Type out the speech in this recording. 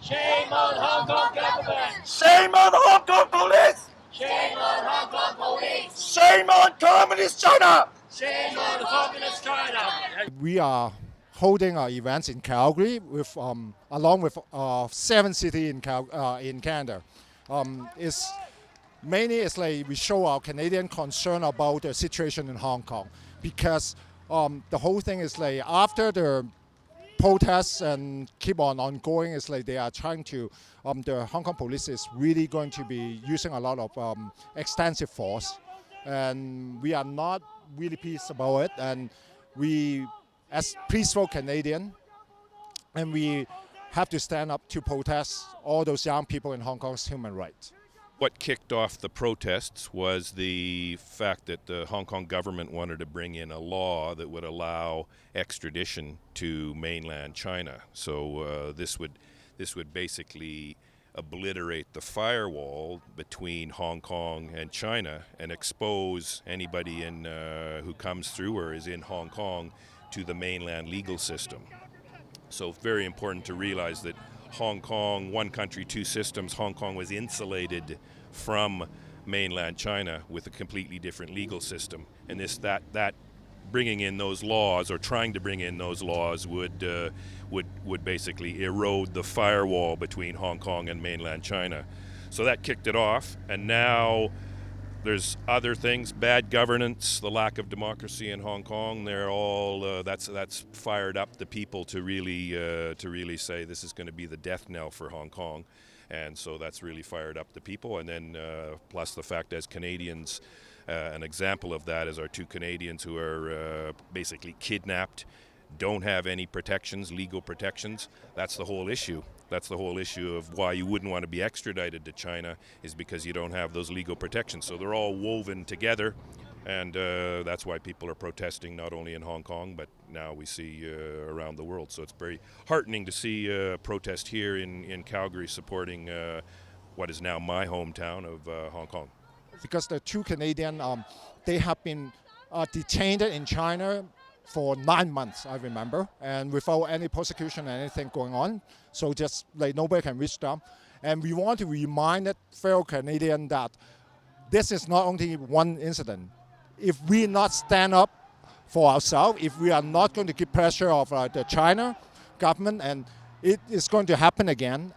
Shame on Hong Kong government! Shame on Hong Kong police! Shame on Hong Kong police! Shame on Communist China! Shame on Communist China! We are holding our events in Calgary with along with 7 cities in Canada. It's mainly it's like we show our Canadian concern about the situation in Hong Kong, because the whole thing is like after the protests and keep on ongoing, it's like they are trying to the Hong Kong police is really going to be using a lot of extensive force, and we are not really pleased about it. And we, as peaceful Canadian, and we have to stand up to protest all those young people in Hong Kong's human rights. What kicked off the protests was the fact that the Hong Kong government wanted to bring in a law that would allow extradition to mainland China. So this would basically obliterate the firewall between Hong Kong and China and expose anybody who comes through or is in Hong Kong to the mainland legal system. So very important to realize that Hong Kong, one country, two systems, Hong Kong was insulated from mainland China with a completely different legal system. And that bringing in those laws, or trying to bring in those laws, would basically erode the firewall between Hong Kong and mainland China. So that kicked it off, and now there's other things, bad governance, the lack of democracy in Hong Kong. They're all that's fired up the people to really say this is going to be the death knell for Hong Kong, and so that's really fired up the people. And then plus the fact, as Canadians, an example of that is our two Canadians who are basically kidnapped, don't have any protections, legal protections. That's the whole issue. That's the whole issue of why you wouldn't want to be extradited to China, is because you don't have those legal protections. So they're all woven together, and that's why people are protesting not only in Hong Kong, but now we see around the world. So it's very heartening to see a protest here in Calgary supporting what is now my hometown of Hong Kong. Because the two Canadians, they have been detained in China for 9 months, I remember, and without any prosecution or anything going on. So just like nobody can reach them. And we want to remind fellow Canadians that this is not only one incident. If we not stand up for ourselves, if we are not going to give pressure of the China government, and it is going to happen again.